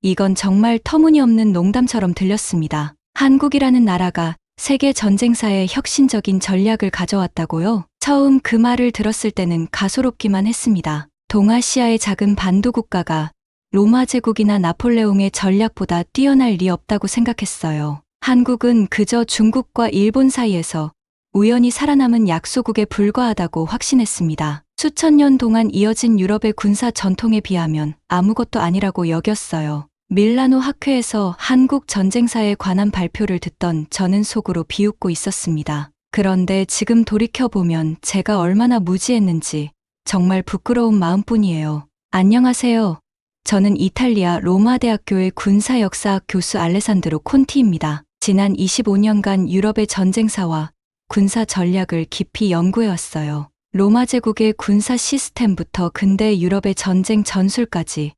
이건 정말 터무니없는 농담처럼 들렸습니다. 한국이라는 나라가 세계 전쟁사에 혁신적인 전략을 가져왔다고요? 처음 그 말을 들었을 때는 가소롭기만 했습니다. 동아시아의 작은 반도 국가가 로마 제국이나 나폴레옹의 전략보다 뛰어날 리 없다고 생각했어요. 한국은 그저 중국과 일본 사이에서 우연히 살아남은 약소국에 불과하다고 확신했습니다. 수천 년 동안 이어진 유럽의 군사 전통에 비하면 아무것도 아니라고 여겼어요. 밀라노 학회에서 한국 전쟁사에 관한 발표를 듣던 저는 속으로 비웃고 있었습니다. 그런데 지금 돌이켜보면 제가 얼마나 무지했는지 정말 부끄러운 마음뿐이에요. 안녕하세요. 저는 이탈리아 로마대학교의 군사역사학 교수 알레산드로 콘티입니다. 지난 25년간 유럽의 전쟁사와 군사 전략을 깊이 연구해왔어요. 로마 제국의 군사 시스템부터 근대 유럽의 전쟁 전술까지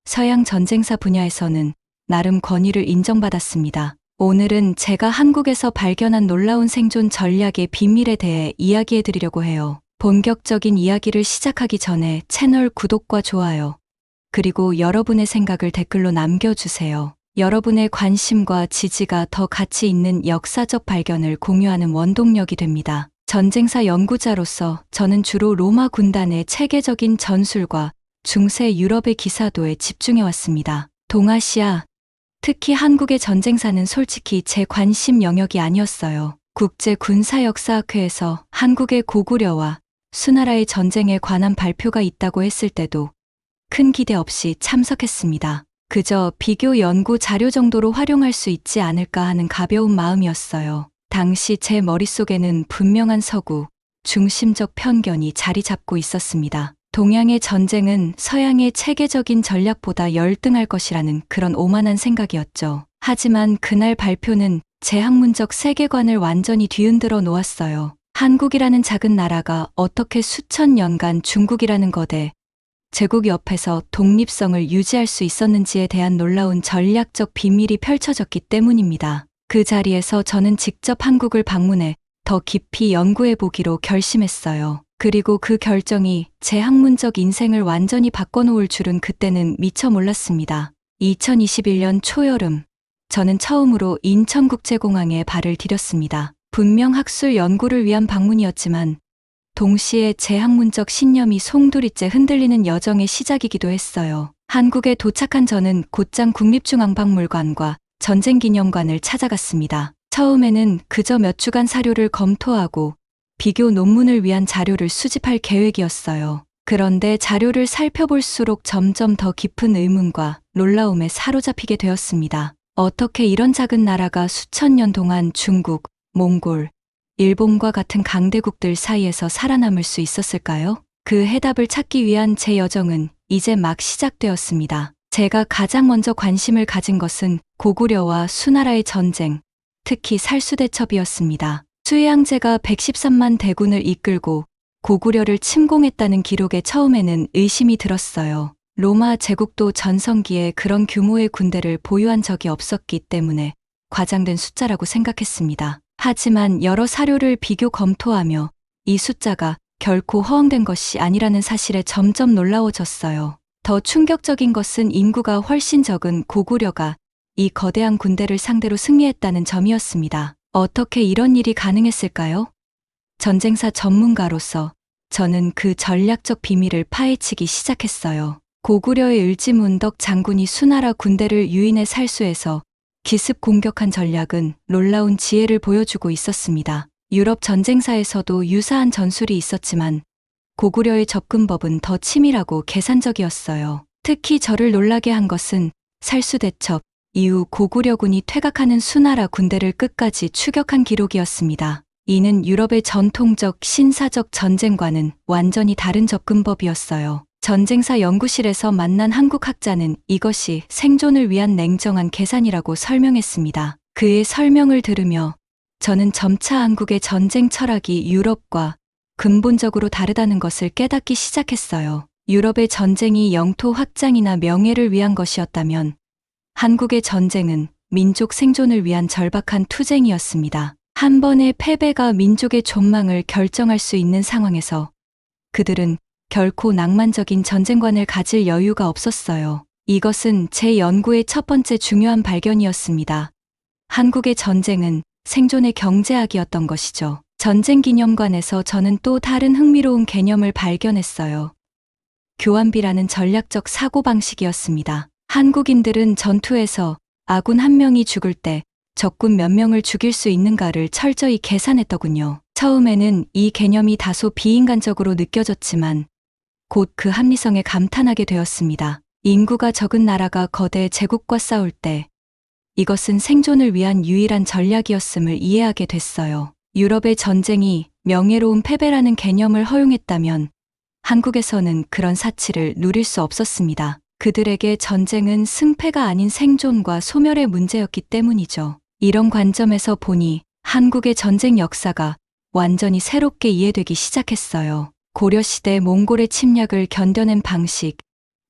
서양 전쟁사 분야에서는 나름 권위를 인정받았습니다. 오늘은 제가 한국에서 발견한 놀라운 생존 전략의 비밀에 대해 이야기해드리려고 해요. 본격적인 이야기를 시작하기 전에 채널 구독과 좋아요, 그리고 여러분의 생각을 댓글로 남겨주세요. 여러분의 관심과 지지가 더 가치 있는 역사적 발견을 공유하는 원동력이 됩니다. 전쟁사 연구자로서 저는 주로 로마 군단의 체계적인 전술과 중세 유럽의 기사도에 집중해왔습니다. 동아시아, 특히 한국의 전쟁사는 솔직히 제 관심 영역이 아니었어요. 국제군사역사학회에서 한국의 고구려와 수나라의 전쟁에 관한 발표가 있다고 했을 때도 큰 기대 없이 참석했습니다. 그저 비교 연구 자료 정도로 활용할 수 있지 않을까 하는 가벼운 마음이었어요. 당시 제 머릿속에는 분명한 서구, 중심적 편견이 자리 잡고 있었습니다. 동양의 전쟁은 서양의 체계적인 전략보다 열등할 것이라는 그런 오만한 생각이었죠. 하지만 그날 발표는 제 학문적 세계관을 완전히 뒤흔들어 놓았어요. 한국이라는 작은 나라가 어떻게 수천 년간 중국이라는 거대 제국 옆에서 독립성을 유지할 수 있었는지에 대한 놀라운 전략적 비밀이 펼쳐졌기 때문입니다. 그 자리에서 저는 직접 한국을 방문해 더 깊이 연구해 보기로 결심했어요. 그리고 그 결정이 제 학문적 인생을 완전히 바꿔놓을 줄은 그때는 미처 몰랐습니다. 2021년 초여름, 저는 처음으로 인천국제공항에 발을 디뎠습니다. 분명 학술 연구를 위한 방문이었지만 동시에 제 학문적 신념이 송두리째 흔들리는 여정의 시작이기도 했어요. 한국에 도착한 저는 곧장 국립중앙박물관과 전쟁기념관을 찾아갔습니다. 처음에는 그저 몇 주간 사료를 검토하고 비교 논문을 위한 자료를 수집할 계획이었어요. 그런데 자료를 살펴볼수록 점점 더 깊은 의문과 놀라움에 사로잡히게 되었습니다. 어떻게 이런 작은 나라가 수천 년 동안 중국, 몽골, 일본과 같은 강대국들 사이에서 살아남을 수 있었을까요? 그 해답을 찾기 위한 제 여정은 이제 막 시작되었습니다. 제가 가장 먼저 관심을 가진 것은 고구려와 수나라의 전쟁, 특히 살수대첩이었습니다. 수양제가 113만 대군을 이끌고 고구려를 침공했다는 기록에 처음에는 의심이 들었어요. 로마 제국도 전성기에 그런 규모의 군대를 보유한 적이 없었기 때문에 과장된 숫자라고 생각했습니다. 하지만 여러 사료를 비교 검토하며 이 숫자가 결코 허황된 것이 아니라는 사실에 점점 놀라워졌어요. 더 충격적인 것은 인구가 훨씬 적은 고구려가 이 거대한 군대를 상대로 승리했다는 점이었습니다. 어떻게 이런 일이 가능했을까요? 전쟁사 전문가로서 저는 그 전략적 비밀을 파헤치기 시작했어요. 고구려의 을지문덕 장군이 수나라 군대를 유인해 살수해서 기습 공격한 전략은 놀라운 지혜를 보여주고 있었습니다. 유럽 전쟁사에서도 유사한 전술이 있었지만 고구려의 접근법은 더 치밀하고 계산적이었어요. 특히 저를 놀라게 한 것은 살수대첩 이후 고구려군이 퇴각하는 수나라 군대를 끝까지 추격한 기록이었습니다. 이는 유럽의 전통적 신사적 전쟁과는 완전히 다른 접근법이었어요. 전쟁사 연구실에서 만난 한국 학자는 이것이 생존을 위한 냉정한 계산이라고 설명했습니다. 그의 설명을 들으며 저는 점차 한국의 전쟁 철학이 유럽과 근본적으로 다르다는 것을 깨닫기 시작했어요. 유럽의 전쟁이 영토 확장이나 명예를 위한 것이었다면 한국의 전쟁은 민족 생존을 위한 절박한 투쟁이었습니다. 한 번의 패배가 민족의 존망을 결정할 수 있는 상황에서 그들은 결코 낭만적인 전쟁관을 가질 여유가 없었어요. 이것은 제 연구의 첫 번째 중요한 발견이었습니다. 한국의 전쟁은 생존의 경제학이었던 것이죠. 전쟁 기념관에서 저는 또 다른 흥미로운 개념을 발견했어요. 교환비라는 전략적 사고방식이었습니다. 한국인들은 전투에서 아군 한 명이 죽을 때 적군 몇 명을 죽일 수 있는가를 철저히 계산했더군요. 처음에는 이 개념이 다소 비인간적으로 느껴졌지만 곧 그 합리성에 감탄하게 되었습니다. 인구가 적은 나라가 거대 제국과 싸울 때 이것은 생존을 위한 유일한 전략이었음을 이해하게 됐어요. 유럽의 전쟁이 명예로운 패배라는 개념을 허용했다면 한국에서는 그런 사치를 누릴 수 없었습니다. 그들에게 전쟁은 승패가 아닌 생존과 소멸의 문제였기 때문이죠. 이런 관점에서 보니 한국의 전쟁 역사가 완전히 새롭게 이해되기 시작했어요. 고려시대 몽골의 침략을 견뎌낸 방식,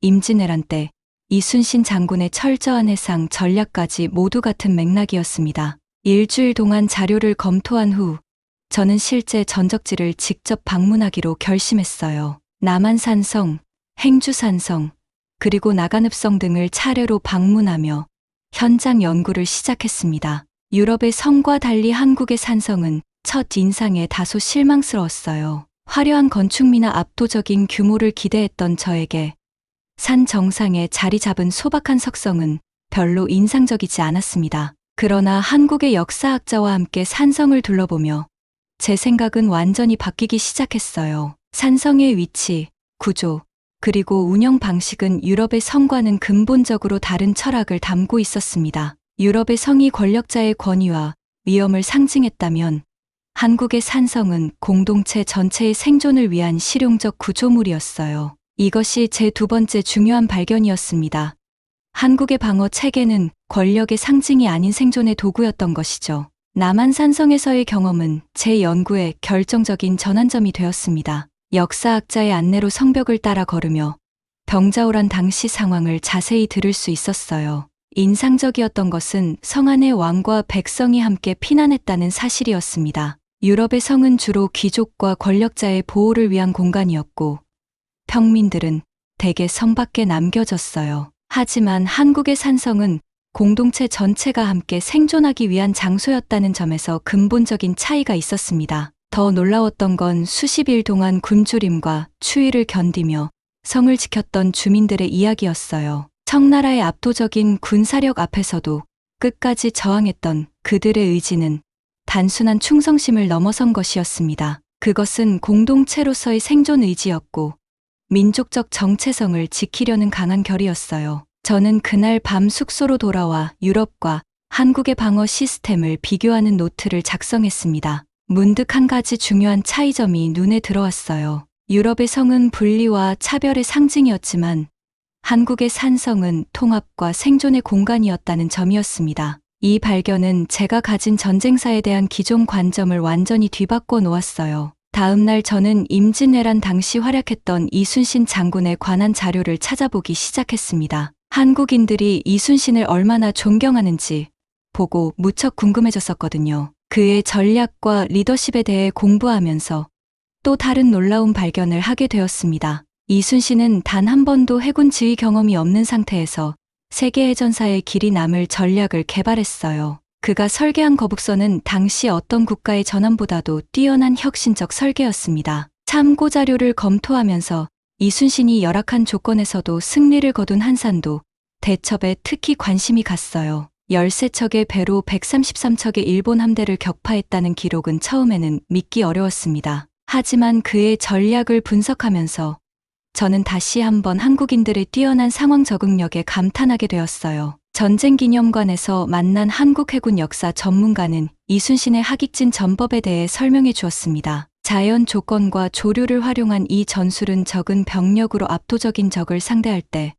임진왜란 때 이순신 장군의 철저한 해상 전략까지 모두 같은 맥락이었습니다. 일주일 동안 자료를 검토한 후 저는 실제 전적지를 직접 방문하기로 결심했어요. 남한산성, 행주산성, 그리고 나간읍성 등을 차례로 방문하며 현장 연구를 시작했습니다. 유럽의 성과 달리 한국의 산성은 첫 인상에 다소 실망스러웠어요. 화려한 건축미나 압도적인 규모를 기대했던 저에게 산 정상에 자리 잡은 소박한 석성은 별로 인상적이지 않았습니다. 그러나 한국의 역사학자와 함께 산성을 둘러보며 제 생각은 완전히 바뀌기 시작했어요. 산성의 위치, 구조, 그리고 운영 방식은 유럽의 성과는 근본적으로 다른 철학을 담고 있었습니다. 유럽의 성이 권력자의 권위와 위엄을 상징했다면 한국의 산성은 공동체 전체의 생존을 위한 실용적 구조물이었어요. 이것이 제 두 번째 중요한 발견이었습니다. 한국의 방어 체계는 권력의 상징이 아닌 생존의 도구였던 것이죠. 남한산성에서의 경험은 제 연구의 결정적인 전환점이 되었습니다. 역사학자의 안내로 성벽을 따라 걸으며 병자호란 당시 상황을 자세히 들을 수 있었어요. 인상적이었던 것은 성 안의 왕과 백성이 함께 피난했다는 사실이었습니다. 유럽의 성은 주로 귀족과 권력자의 보호를 위한 공간이었고 평민들은 대개 성 밖에 남겨졌어요. 하지만 한국의 산성은 공동체 전체가 함께 생존하기 위한 장소였다는 점에서 근본적인 차이가 있었습니다. 더 놀라웠던 건 수십 일 동안 굶주림과 추위를 견디며 성을 지켰던 주민들의 이야기였어요. 청나라의 압도적인 군사력 앞에서도 끝까지 저항했던 그들의 의지는 단순한 충성심을 넘어선 것이었습니다. 그것은 공동체로서의 생존 의지였고 민족적 정체성을 지키려는 강한 결의였어요. 저는 그날 밤 숙소로 돌아와 유럽과 한국의 방어 시스템을 비교하는 노트를 작성했습니다. 문득 한 가지 중요한 차이점이 눈에 들어왔어요. 유럽의 성은 분리와 차별의 상징이었지만 한국의 산성은 통합과 생존의 공간이었다는 점이었습니다. 이 발견은 제가 가진 전쟁사에 대한 기존 관점을 완전히 뒤바꿔 놓았어요. 다음 날 저는 임진왜란 당시 활약했던 이순신 장군에 관한 자료를 찾아보기 시작했습니다. 한국인들이 이순신을 얼마나 존경하는지 보고 무척 궁금해졌었거든요. 그의 전략과 리더십에 대해 공부하면서 또 다른 놀라운 발견을 하게 되었습니다. 이순신은 단 한 번도 해군 지휘 경험이 없는 상태에서 세계 해전사의 길이 남을 전략을 개발했어요. 그가 설계한 거북선은 당시 어떤 국가의 전함보다도 뛰어난 혁신적 설계였습니다. 참고 자료를 검토하면서 이순신이 열악한 조건에서도 승리를 거둔 한산도 대첩에 특히 관심이 갔어요. 13척의 배로 133척의 일본 함대를 격파했다는 기록은 처음에는 믿기 어려웠습니다. 하지만 그의 전략을 분석하면서 저는 다시 한번 한국인들의 뛰어난 상황 적응력에 감탄하게 되었어요. 전쟁기념관에서 만난 한국 해군 역사 전문가는 이순신의 하깃진 전법에 대해 설명해 주었습니다. 자연 조건과 조류를 활용한 이 전술은 적은 병력으로 압도적인 적을 상대할 때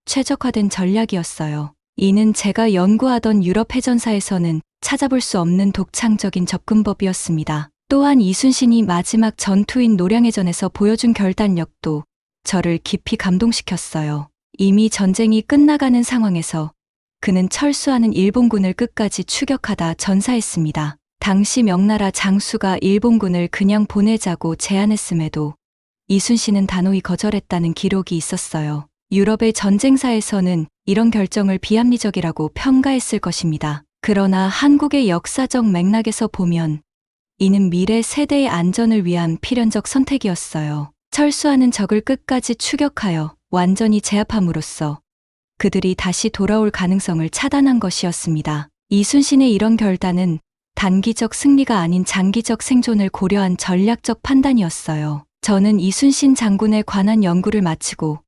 최적화된 전략이었어요. 이는 제가 연구하던 유럽 해전사에서는 찾아볼 수 없는 독창적인 접근법이었습니다. 또한 이순신이 마지막 전투인 노량해전에서 보여준 결단력도 저를 깊이 감동시켰어요. 이미 전쟁이 끝나가는 상황에서 그는 철수하는 일본군을 끝까지 추격하다 전사했습니다. 당시 명나라 장수가 일본군을 그냥 보내자고 제안했음에도 이순신은 단호히 거절했다는 기록이 있었어요. 유럽의 전쟁사에서는 이런 결정을 비합리적이라고 평가했을 것입니다. 그러나 한국의 역사적 맥락에서 보면 이는 미래 세대의 안전을 위한 필연적 선택이었어요. 철수하는 적을 끝까지 추격하여 완전히 제압함으로써 그들이 다시 돌아올 가능성을 차단한 것이었습니다. 이순신의 이런 결단은 단기적 승리가 아닌 장기적 생존을 고려한 전략적 판단이었어요. 저는 이순신 장군에 관한 연구를 마치고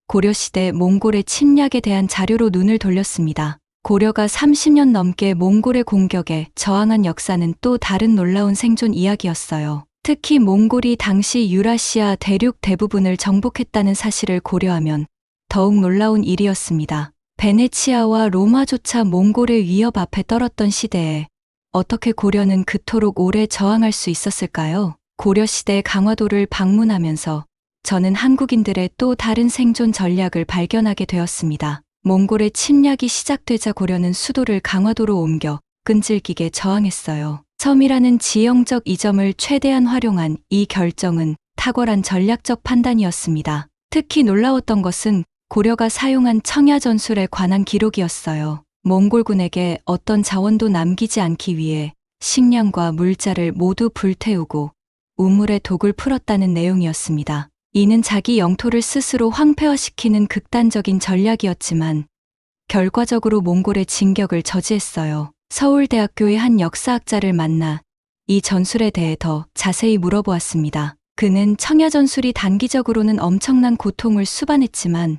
고려시대 몽골의 침략에 대한 자료로 눈을 돌렸습니다. 고려가 30년 넘게 몽골의 공격에 저항한 역사는 또 다른 놀라운 생존 이야기였어요. 특히 몽골이 당시 유라시아 대륙 대부분을 정복했다는 사실을 고려하면 더욱 놀라운 일이었습니다. 베네치아와 로마조차 몽골의 위협 앞에 떨었던 시대에 어떻게 고려는 그토록 오래 저항할 수 있었을까요? 고려시대 강화도를 방문하면서 저는 한국인들의 또 다른 생존 전략을 발견하게 되었습니다. 몽골의 침략이 시작되자 고려는 수도를 강화도로 옮겨 끈질기게 저항했어요. 섬이라는 지형적 이점을 최대한 활용한 이 결정은 탁월한 전략적 판단이었습니다. 특히 놀라웠던 것은 고려가 사용한 청야전술에 관한 기록이었어요. 몽골군에게 어떤 자원도 남기지 않기 위해 식량과 물자를 모두 불태우고 우물에 독을 풀었다는 내용이었습니다. 이는 자기 영토를 스스로 황폐화시키는 극단적인 전략이었지만 결과적으로 몽골의 진격을 저지했어요. 서울대학교의 한 역사학자를 만나 이 전술에 대해 더 자세히 물어보았습니다. 그는 청야전술이 단기적으로는 엄청난 고통을 수반했지만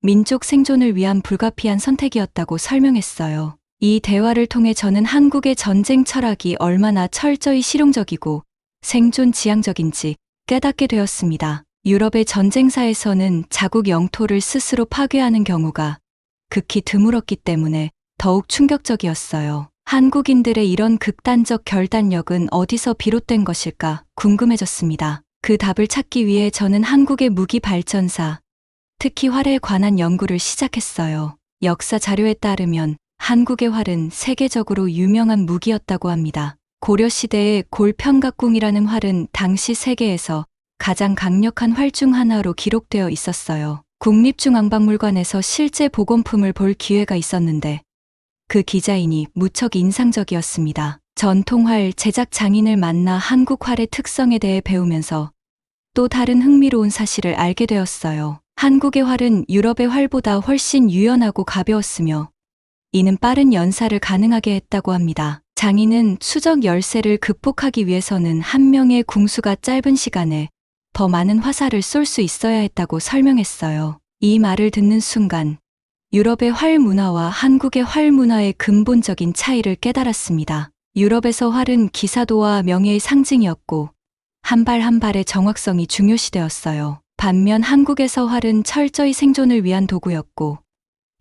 민족 생존을 위한 불가피한 선택이었다고 설명했어요. 이 대화를 통해 저는 한국의 전쟁 철학이 얼마나 철저히 실용적이고 생존 지향적인지 깨닫게 되었습니다. 유럽의 전쟁사에서는 자국 영토를 스스로 파괴하는 경우가 극히 드물었기 때문에 더욱 충격적이었어요. 한국인들의 이런 극단적 결단력은 어디서 비롯된 것일까 궁금해졌습니다. 그 답을 찾기 위해 저는 한국의 무기 발전사, 특히 활에 관한 연구를 시작했어요. 역사 자료에 따르면 한국의 활은 세계적으로 유명한 무기였다고 합니다. 고려시대의 골평각궁이라는 활은 당시 세계에서 가장 강력한 활 중 하나로 기록되어 있었어요. 국립중앙박물관에서 실제 복원품을 볼 기회가 있었는데 그 디자인이 무척 인상적이었습니다. 전통활 제작 장인을 만나 한국 활의 특성에 대해 배우면서 또 다른 흥미로운 사실을 알게 되었어요. 한국의 활은 유럽의 활보다 훨씬 유연하고 가벼웠으며 이는 빠른 연사를 가능하게 했다고 합니다. 장인은 수적 열세를 극복하기 위해서는 한 명의 궁수가 짧은 시간에 더 많은 화살을 쏠 수 있어야 했다고 설명했어요. 이 말을 듣는 순간 유럽의 활 문화와 한국의 활 문화의 근본적인 차이를 깨달았습니다. 유럽에서 활은 기사도와 명예의 상징이었고 한 발 한 발의 정확성이 중요시되었어요. 반면 한국에서 활은 철저히 생존을 위한 도구였고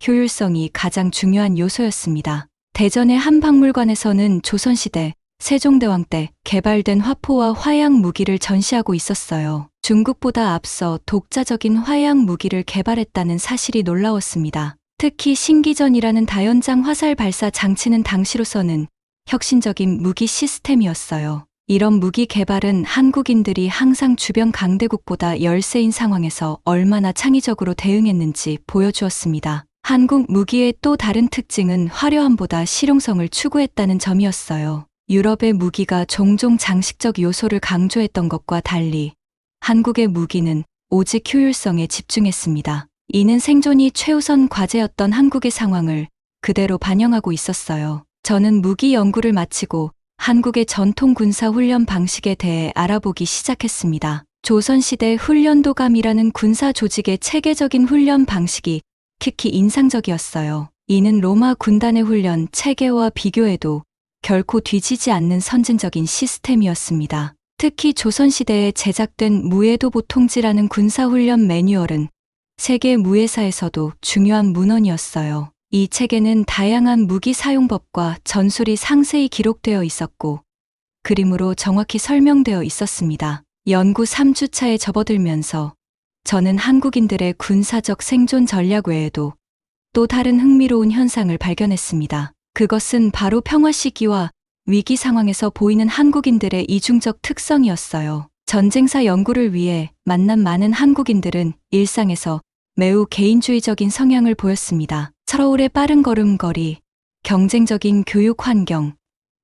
효율성이 가장 중요한 요소였습니다. 대전의 한 박물관에서는 조선시대 세종대왕 때 개발된 화포와 화약 무기를 전시하고 있었어요. 중국보다 앞서 독자적인 화약 무기를 개발했다는 사실이 놀라웠습니다. 특히 신기전이라는 다연장 화살 발사 장치는 당시로서는 혁신적인 무기 시스템이었어요. 이런 무기 개발은 한국인들이 항상 주변 강대국보다 열세인 상황에서 얼마나 창의적으로 대응했는지 보여주었습니다. 한국 무기의 또 다른 특징은 화려함보다 실용성을 추구했다는 점이었어요. 유럽의 무기가 종종 장식적 요소를 강조했던 것과 달리 한국의 무기는 오직 효율성에 집중했습니다. 이는 생존이 최우선 과제였던 한국의 상황을 그대로 반영하고 있었어요. 저는 무기 연구를 마치고 한국의 전통 군사 훈련 방식에 대해 알아보기 시작했습니다. 조선시대 훈련도감이라는 군사 조직의 체계적인 훈련 방식이 특히 인상적이었어요. 이는 로마 군단의 훈련 체계와 비교해도 결코 뒤지지 않는 선진적인 시스템이었습니다. 특히 조선시대에 제작된 무예도보통지라는 군사훈련 매뉴얼은 세계 무예사에서도 중요한 문헌이었어요. 이 책에는 다양한 무기 사용법과 전술이 상세히 기록되어 있었고 그림으로 정확히 설명되어 있었습니다. 연구 3주차에 접어들면서 저는 한국인들의 군사적 생존 전략 외에도 또 다른 흥미로운 현상을 발견했습니다. 그것은 바로 평화 시기와 위기 상황에서 보이는 한국인들의 이중적 특성이었어요. 전쟁사 연구를 위해 만난 많은 한국인들은 일상에서 매우 개인주의적인 성향을 보였습니다. 서울의 빠른 걸음걸이, 경쟁적인 교육 환경,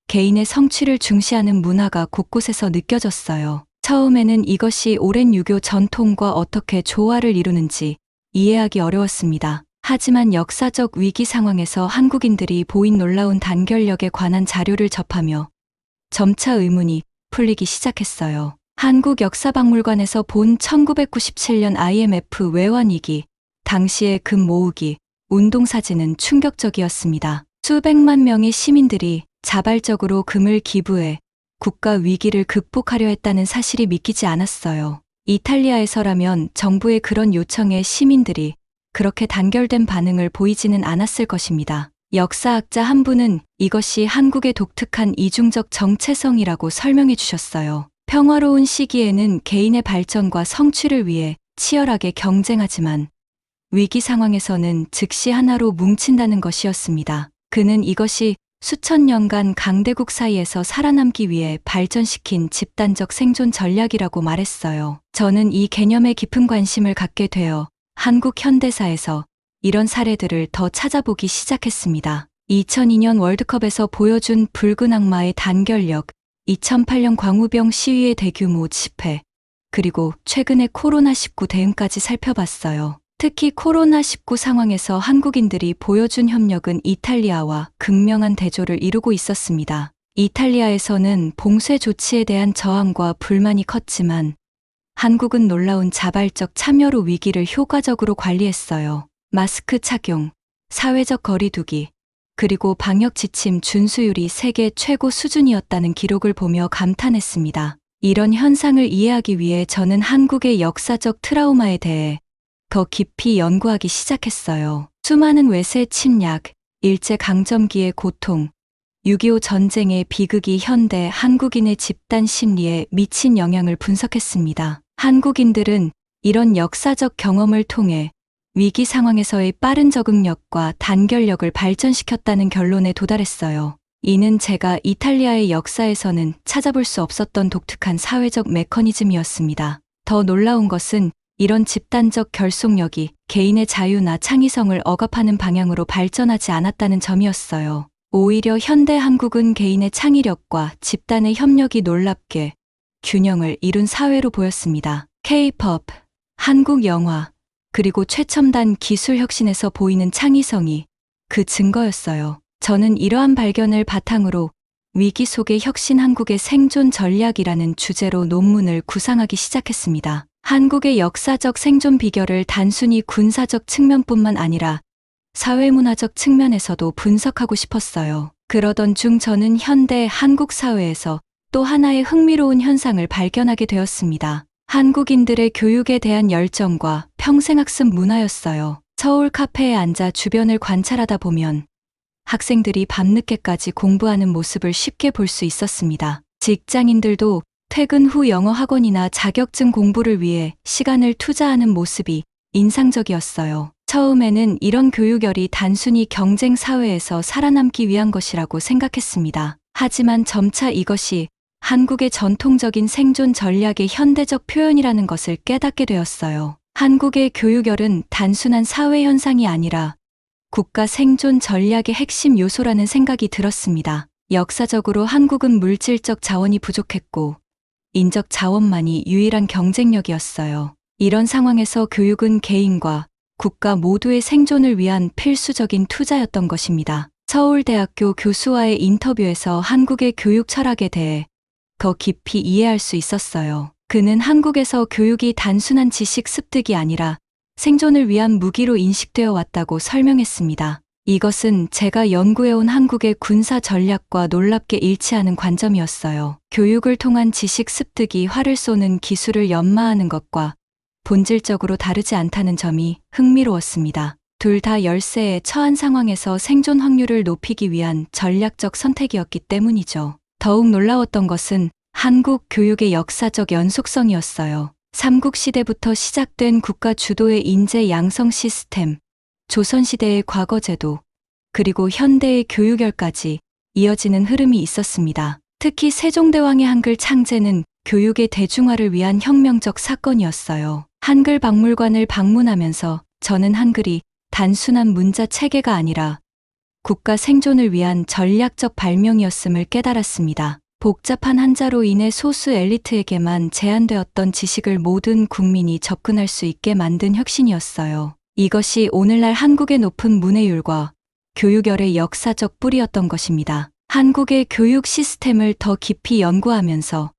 개인의 성취를 중시하는 문화가 곳곳에서 느껴졌어요. 처음에는 이것이 오랜 유교 전통과 어떻게 조화를 이루는지 이해하기 어려웠습니다. 하지만 역사적 위기 상황에서 한국인들이 보인 놀라운 단결력에 관한 자료를 접하며 점차 의문이 풀리기 시작했어요. 한국역사박물관에서 본 1997년 IMF 외환위기, 당시의 금 모으기, 운동사진은 충격적이었습니다. 수백만 명의 시민들이 자발적으로 금을 기부해 국가 위기를 극복하려 했다는 사실이 믿기지 않았어요. 이탈리아에서라면 정부의 그런 요청에 시민들이 그렇게 단결된 반응을 보이지는 않았을 것입니다. 역사학자 한 분은 이것이 한국의 독특한 이중적 정체성이라고 설명해 주셨어요. 평화로운 시기에는 개인의 발전과 성취를 위해 치열하게 경쟁하지만 위기 상황에서는 즉시 하나로 뭉친다는 것이었습니다. 그는 이것이 수천 년간 강대국 사이에서 살아남기 위해 발전시킨 집단적 생존 전략이라고 말했어요. 저는 이 개념에 깊은 관심을 갖게 되어 한국 현대사에서 이런 사례들을 더 찾아보기 시작했습니다. 2002년 월드컵에서 보여준 붉은 악마의 단결력, 2008년 광우병 시위의 대규모 집회, 그리고 최근의 코로나19 대응까지 살펴봤어요. 특히 코로나19 상황에서 한국인들이 보여준 협력은 이탈리아와 극명한 대조를 이루고 있었습니다. 이탈리아에서는 봉쇄 조치에 대한 저항과 불만이 컸지만 한국은 놀라운 자발적 참여로 위기를 효과적으로 관리했어요. 마스크 착용, 사회적 거리두기, 그리고 방역 지침 준수율이 세계 최고 수준이었다는 기록을 보며 감탄했습니다. 이런 현상을 이해하기 위해 저는 한국의 역사적 트라우마에 대해 더 깊이 연구하기 시작했어요. 수많은 외세 침략, 일제강점기의 고통, 6.25 전쟁의 비극이 현대 한국인의 집단 심리에 미친 영향을 분석했습니다. 한국인들은 이런 역사적 경험을 통해 위기 상황에서의 빠른 적응력과 단결력을 발전시켰다는 결론에 도달했어요. 이는 제가 이탈리아의 역사에서는 찾아볼 수 없었던 독특한 사회적 메커니즘이었습니다. 더 놀라운 것은 이런 집단적 결속력이 개인의 자유나 창의성을 억압하는 방향으로 발전하지 않았다는 점이었어요. 오히려 현대 한국은 개인의 창의력과 집단의 협력이 놀랍게 균형을 이룬 사회로 보였습니다. K-pop, 한국 영화, 그리고 최첨단 기술 혁신에서 보이는 창의성이 그 증거였어요. 저는 이러한 발견을 바탕으로 위기 속의 혁신 한국의 생존 전략이라는 주제로 논문을 구상하기 시작했습니다. 한국의 역사적 생존 비결을 단순히 군사적 측면뿐만 아니라 사회문화적 측면에서도 분석하고 싶었어요. 그러던 중 저는 현대 한국 사회에서 또 하나의 흥미로운 현상을 발견하게 되었습니다. 한국인들의 교육에 대한 열정과 평생학습 문화였어요. 서울 카페에 앉아 주변을 관찰하다 보면 학생들이 밤늦게까지 공부하는 모습을 쉽게 볼 수 있었습니다. 직장인들도 퇴근 후 영어 학원이나 자격증 공부를 위해 시간을 투자하는 모습이 인상적이었어요. 처음에는 이런 교육열이 단순히 경쟁 사회에서 살아남기 위한 것이라고 생각했습니다. 하지만 점차 이것이 한국의 전통적인 생존 전략의 현대적 표현이라는 것을 깨닫게 되었어요. 한국의 교육열은 단순한 사회 현상이 아니라 국가 생존 전략의 핵심 요소라는 생각이 들었습니다. 역사적으로 한국은 물질적 자원이 부족했고 인적 자원만이 유일한 경쟁력이었어요. 이런 상황에서 교육은 개인과 국가 모두의 생존을 위한 필수적인 투자였던 것입니다. 서울대학교 교수와의 인터뷰에서 한국의 교육 철학에 대해 더 깊이 이해할 수 있었어요. 그는 한국에서 교육이 단순한 지식 습득이 아니라 생존을 위한 무기로 인식되어 왔다고 설명했습니다. 이것은 제가 연구해온 한국의 군사 전략과 놀랍게 일치하는 관점이었어요. 교육을 통한 지식 습득이 활을 쏘는 기술을 연마하는 것과 본질적으로 다르지 않다는 점이 흥미로웠습니다. 둘 다 열세에 처한 상황에서 생존 확률을 높이기 위한 전략적 선택이었기 때문이죠. 더욱 놀라웠던 것은 한국 교육의 역사적 연속성이었어요. 삼국시대부터 시작된 국가 주도의 인재 양성 시스템, 조선시대의 과거제도, 그리고 현대의 교육열까지 이어지는 흐름이 있었습니다. 특히 세종대왕의 한글 창제는 교육의 대중화를 위한 혁명적 사건이었어요. 한글 박물관을 방문하면서 저는 한글이 단순한 문자 체계가 아니라 국가 생존을 위한 전략적 발명이었음을 깨달았습니다. 복잡한 한자로 인해 소수 엘리트에게만 제한되었던 지식을 모든 국민이 접근할 수 있게 만든 혁신이었어요. 이것이 오늘날 한국의 높은 문해율과 교육열의 역사적 뿌리였던 것입니다. 한국의 교육 시스템을 더 깊이 연구하면서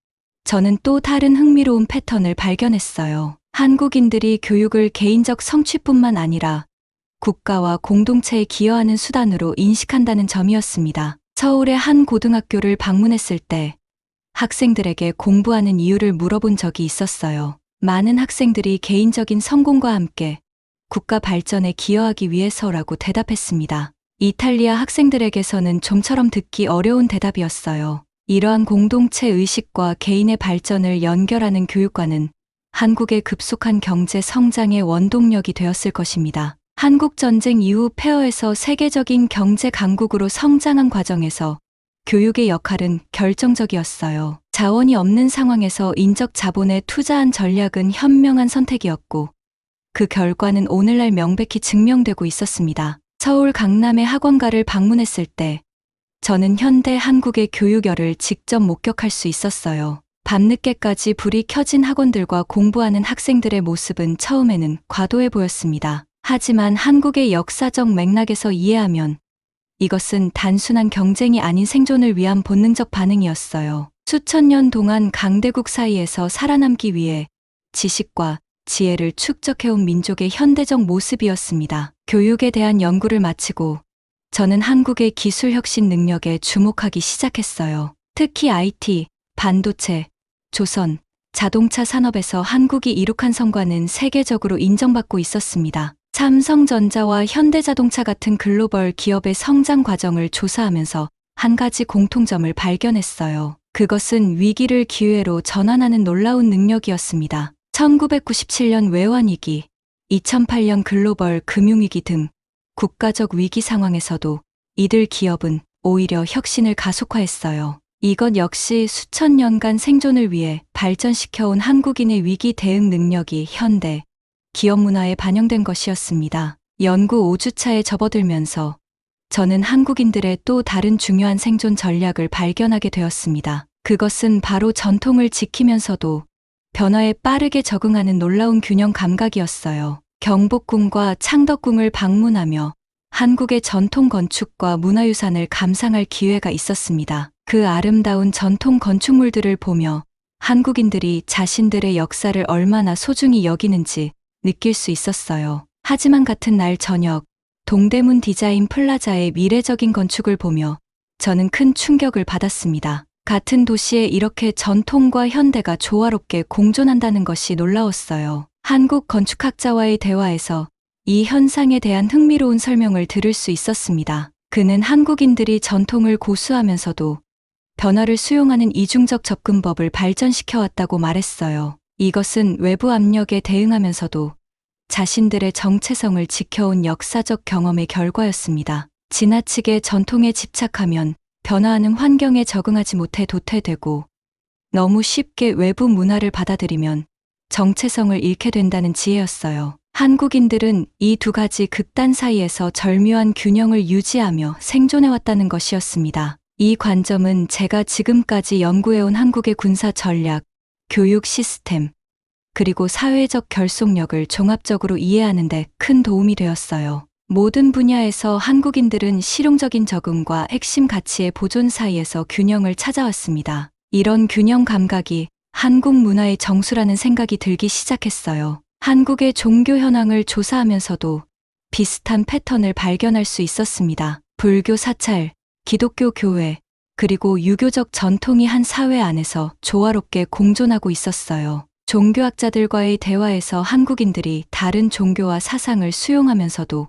저는 또 다른 흥미로운 패턴을 발견했어요. 한국인들이 교육을 개인적 성취뿐만 아니라 국가와 공동체에 기여하는 수단으로 인식한다는 점이었습니다. 서울의 한 고등학교를 방문했을 때 학생들에게 공부하는 이유를 물어본 적이 있었어요. 많은 학생들이 개인적인 성공과 함께 국가 발전에 기여하기 위해서라고 대답했습니다. 이탈리아 학생들에게서는 좀처럼 듣기 어려운 대답이었어요. 이러한 공동체 의식과 개인의 발전을 연결하는 교육과는 한국의 급속한 경제 성장의 원동력이 되었을 것입니다. 한국 전쟁 이후 폐허에서 세계적인 경제 강국으로 성장한 과정에서 교육의 역할은 결정적이었어요. 자원이 없는 상황에서 인적 자본에 투자한 전략은 현명한 선택이었고 그 결과는 오늘날 명백히 증명되고 있었습니다. 서울 강남의 학원가를 방문했을 때 저는 현대 한국의 교육열을 직접 목격할 수 있었어요. 밤늦게까지 불이 켜진 학원들과 공부하는 학생들의 모습은 처음에는 과도해 보였습니다. 하지만 한국의 역사적 맥락에서 이해하면 이것은 단순한 경쟁이 아닌 생존을 위한 본능적 반응이었어요. 수천 년 동안 강대국 사이에서 살아남기 위해 지식과 지혜를 축적해온 민족의 현대적 모습이었습니다. 교육에 대한 연구를 마치고 저는 한국의 기술 혁신 능력에 주목하기 시작했어요. 특히 IT, 반도체, 조선, 자동차 산업에서 한국이 이룩한 성과는 세계적으로 인정받고 있었습니다. 삼성전자와 현대자동차 같은 글로벌 기업의 성장 과정을 조사하면서 한 가지 공통점을 발견했어요. 그것은 위기를 기회로 전환하는 놀라운 능력이었습니다. 1997년 외환위기, 2008년 글로벌 금융위기 등 국가적 위기 상황에서도 이들 기업은 오히려 혁신을 가속화했어요. 이것 역시 수천 년간 생존을 위해 발전시켜온 한국인의 위기 대응 능력이 현대 기업 문화에 반영된 것이었습니다. 연구 5주차에 접어들면서 저는 한국인들의 또 다른 중요한 생존 전략을 발견하게 되었습니다. 그것은 바로 전통을 지키면서도 변화에 빠르게 적응하는 놀라운 균형 감각이었어요. 경복궁과 창덕궁을 방문하며 한국의 전통 건축과 문화유산을 감상할 기회가 있었습니다. 그 아름다운 전통 건축물들을 보며 한국인들이 자신들의 역사를 얼마나 소중히 여기는지 느낄 수 있었어요. 하지만 같은 날 저녁, 동대문 디자인 플라자의 미래적인 건축을 보며 저는 큰 충격을 받았습니다. 같은 도시에 이렇게 전통과 현대가 조화롭게 공존한다는 것이 놀라웠어요. 한국 건축학자와의 대화에서 이 현상에 대한 흥미로운 설명을 들을 수 있었습니다. 그는 한국인들이 전통을 고수하면서도 변화를 수용하는 이중적 접근법을 발전시켜왔다고 말했어요. 이것은 외부 압력에 대응하면서도 자신들의 정체성을 지켜온 역사적 경험의 결과였습니다. 지나치게 전통에 집착하면 변화하는 환경에 적응하지 못해 도태되고 너무 쉽게 외부 문화를 받아들이면 정체성을 잃게 된다는 지혜였어요. 한국인들은 이 두 가지 극단 사이에서 절묘한 균형을 유지하며 생존해왔다는 것이었습니다. 이 관점은 제가 지금까지 연구해온 한국의 군사 전략, 교육 시스템, 그리고 사회적 결속력을 종합적으로 이해하는 데 큰 도움이 되었어요. 모든 분야에서 한국인들은 실용적인 적응과 핵심 가치의 보존 사이에서 균형을 찾아왔습니다. 이런 균형 감각이 한국 문화의 정수라는 생각이 들기 시작했어요. 한국의 종교 현황을 조사하면서도 비슷한 패턴을 발견할 수 있었습니다. 불교 사찰, 기독교 교회, 그리고 유교적 전통이 한 사회 안에서 조화롭게 공존하고 있었어요. 종교학자들과의 대화에서 한국인들이 다른 종교와 사상을 수용하면서도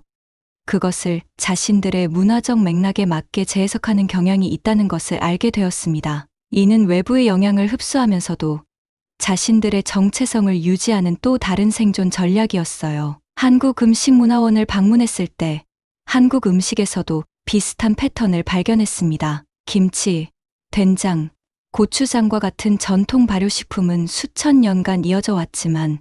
그것을 자신들의 문화적 맥락에 맞게 재해석하는 경향이 있다는 것을 알게 되었습니다. 이는 외부의 영향을 흡수하면서도 자신들의 정체성을 유지하는 또 다른 생존 전략이었어요. 한국음식문화원을 방문했을 때 한국 음식에서도 비슷한 패턴을 발견했습니다. 김치, 된장, 고추장과 같은 전통 발효식품은 수천 년간 이어져 왔지만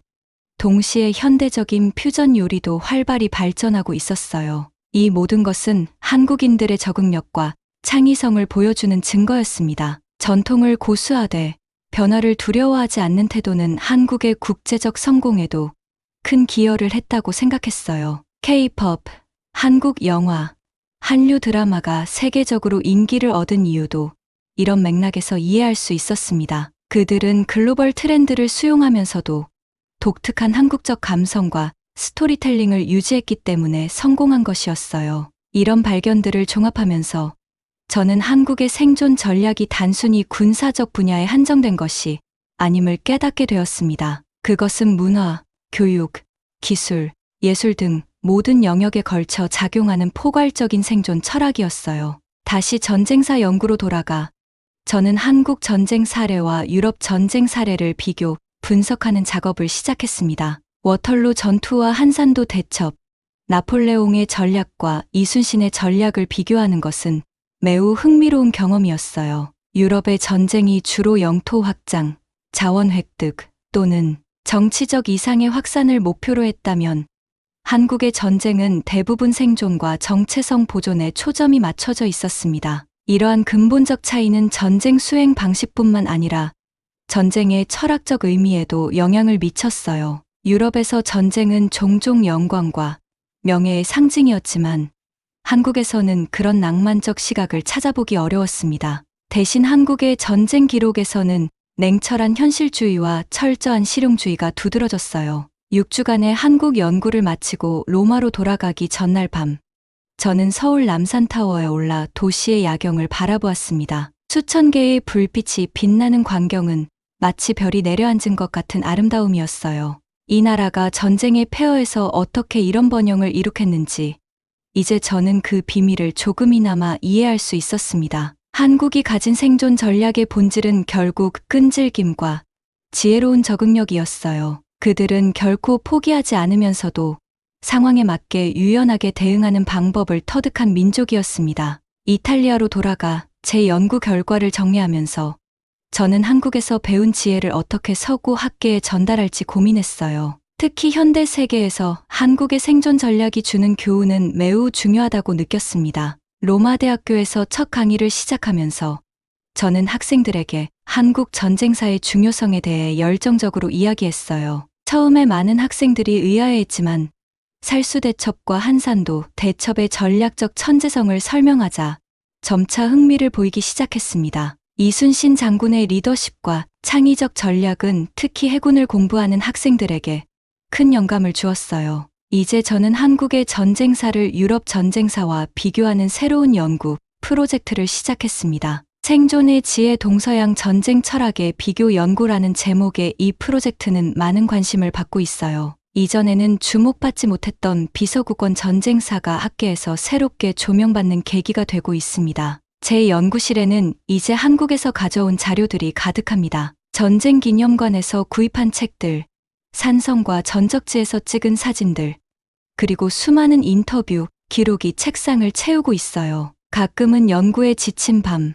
동시에 현대적인 퓨전 요리도 활발히 발전하고 있었어요. 이 모든 것은 한국인들의 적응력과 창의성을 보여주는 증거였습니다. 전통을 고수하되 변화를 두려워하지 않는 태도는 한국의 국제적 성공에도 큰 기여를 했다고 생각했어요. K-pop, 한국 영화, 한류 드라마가 세계적으로 인기를 얻은 이유도 이런 맥락에서 이해할 수 있었습니다. 그들은 글로벌 트렌드를 수용하면서도 독특한 한국적 감성과 스토리텔링을 유지했기 때문에 성공한 것이었어요. 이런 발견들을 종합하면서 저는 한국의 생존 전략이 단순히 군사적 분야에 한정된 것이 아님을 깨닫게 되었습니다. 그것은 문화, 교육, 기술, 예술 등 모든 영역에 걸쳐 작용하는 포괄적인 생존 철학이었어요. 다시 전쟁사 연구로 돌아가 저는 한국 전쟁 사례와 유럽 전쟁 사례를 비교, 분석하는 작업을 시작했습니다. 워털루 전투와 한산도 대첩, 나폴레옹의 전략과 이순신의 전략을 비교하는 것은 매우 흥미로운 경험이었어요. 유럽의 전쟁이 주로 영토 확장, 자원 획득 또는 정치적 이상의 확산을 목표로 했다면 한국의 전쟁은 대부분 생존과 정체성 보존에 초점이 맞춰져 있었습니다. 이러한 근본적 차이는 전쟁 수행 방식뿐만 아니라 전쟁의 철학적 의미에도 영향을 미쳤어요. 유럽에서 전쟁은 종종 영광과 명예의 상징이었지만 한국에서는 그런 낭만적 시각을 찾아보기 어려웠습니다. 대신 한국의 전쟁 기록에서는 냉철한 현실주의와 철저한 실용주의가 두드러졌어요. 6주간의 한국 연구를 마치고 로마로 돌아가기 전날 밤, 저는 서울 남산타워에 올라 도시의 야경을 바라보았습니다. 수천 개의 불빛이 빛나는 광경은 마치 별이 내려앉은 것 같은 아름다움이었어요. 이 나라가 전쟁의 폐허에서 어떻게 이런 번영을 이룩했는지 이제 저는 그 비밀을 조금이나마 이해할 수 있었습니다. 한국이 가진 생존 전략의 본질은 결국 끈질김과 지혜로운 적응력이었어요. 그들은 결코 포기하지 않으면서도 상황에 맞게 유연하게 대응하는 방법을 터득한 민족이었습니다. 이탈리아로 돌아가 제 연구 결과를 정리하면서 저는 한국에서 배운 지혜를 어떻게 서구 학계에 전달할지 고민했어요. 특히 현대 세계에서 한국의 생존 전략이 주는 교훈은 매우 중요하다고 느꼈습니다. 로마 대학교에서 첫 강의를 시작하면서 저는 학생들에게 한국 전쟁사의 중요성에 대해 열정적으로 이야기했어요. 처음에 많은 학생들이 의아해했지만 살수대첩과 한산도 대첩의 전략적 천재성을 설명하자 점차 흥미를 보이기 시작했습니다. 이순신 장군의 리더십과 창의적 전략은 특히 해군을 공부하는 학생들에게 큰 영감을 주었어요. 이제 저는 한국의 전쟁사를 유럽 전쟁사와 비교하는 새로운 연구 프로젝트를 시작했습니다. 생존의 지혜 동서양 전쟁 철학의 비교 연구라는 제목의 이 프로젝트는 많은 관심을 받고 있어요. 이전에는 주목받지 못했던 비서구권 전쟁사가 학계에서 새롭게 조명받는 계기가 되고 있습니다. 제 연구실에는 이제 한국에서 가져온 자료들이 가득합니다. 전쟁 기념관에서 구입한 책들, 산성과 전적지에서 찍은 사진들, 그리고 수많은 인터뷰, 기록이 책상을 채우고 있어요. 가끔은 연구에 지친 밤,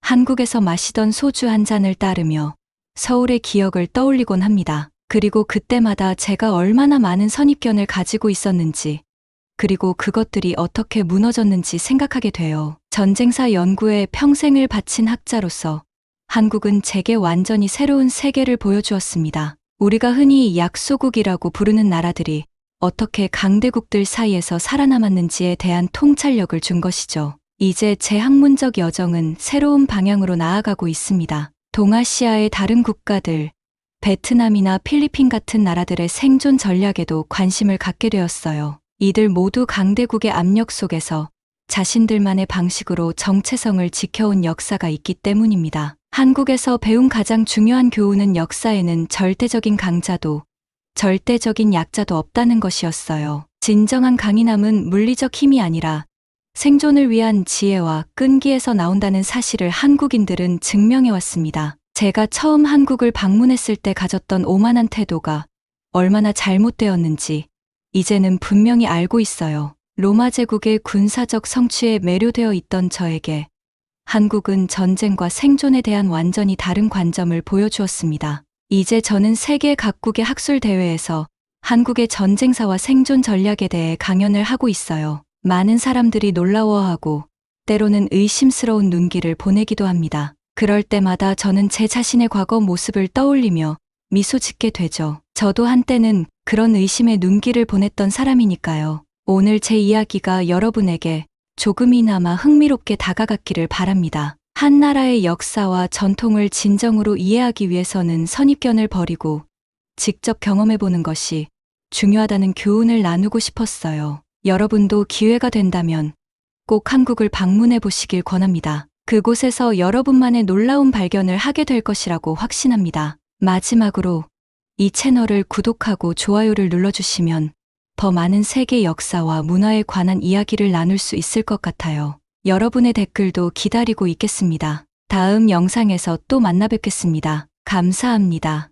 한국에서 마시던 소주 한 잔을 따르며 서울의 기억을 떠올리곤 합니다. 그리고 그때마다 제가 얼마나 많은 선입견을 가지고 있었는지, 그리고 그것들이 어떻게 무너졌는지 생각하게 돼요. 전쟁사 연구에 평생을 바친 학자로서 한국은 제게 완전히 새로운 세계를 보여주었습니다. 우리가 흔히 약소국이라고 부르는 나라들이 어떻게 강대국들 사이에서 살아남았는지에 대한 통찰력을 준 것이죠. 이제 제 학문적 여정은 새로운 방향으로 나아가고 있습니다. 동아시아의 다른 국가들, 베트남이나 필리핀 같은 나라들의 생존 전략에도 관심을 갖게 되었어요. 이들 모두 강대국의 압력 속에서 자신들만의 방식으로 정체성을 지켜온 역사가 있기 때문입니다. 한국에서 배운 가장 중요한 교훈은 역사에는 절대적인 강자도 절대적인 약자도 없다는 것이었어요. 진정한 강인함은 물리적 힘이 아니라 생존을 위한 지혜와 끈기에서 나온다는 사실을 한국인들은 증명해왔습니다. 제가 처음 한국을 방문했을 때 가졌던 오만한 태도가 얼마나 잘못되었는지 이제는 분명히 알고 있어요. 로마 제국의 군사적 성취에 매료되어 있던 저에게 한국은 전쟁과 생존에 대한 완전히 다른 관점을 보여주었습니다. 이제 저는 세계 각국의 학술 대회에서 한국의 전쟁사와 생존 전략에 대해 강연을 하고 있어요. 많은 사람들이 놀라워하고 때로는 의심스러운 눈길을 보내기도 합니다. 그럴 때마다 저는 제 자신의 과거 모습을 떠올리며 미소 짓게 되죠. 저도 한때는 그런 의심의 눈길을 보냈던 사람이니까요. 오늘 제 이야기가 여러분에게 조금이나마 흥미롭게 다가갔기를 바랍니다. 한 나라의 역사와 전통을 진정으로 이해하기 위해서는 선입견을 버리고 직접 경험해보는 것이 중요하다는 교훈을 나누고 싶었어요. 여러분도 기회가 된다면 꼭 한국을 방문해 보시길 권합니다. 그곳에서 여러분만의 놀라운 발견을 하게 될 것이라고 확신합니다. 마지막으로 이 채널을 구독하고 좋아요를 눌러주시면 더 많은 세계 역사와 문화에 관한 이야기를 나눌 수 있을 것 같아요. 여러분의 댓글도 기다리고 있겠습니다. 다음 영상에서 또 만나 뵙겠습니다. 감사합니다.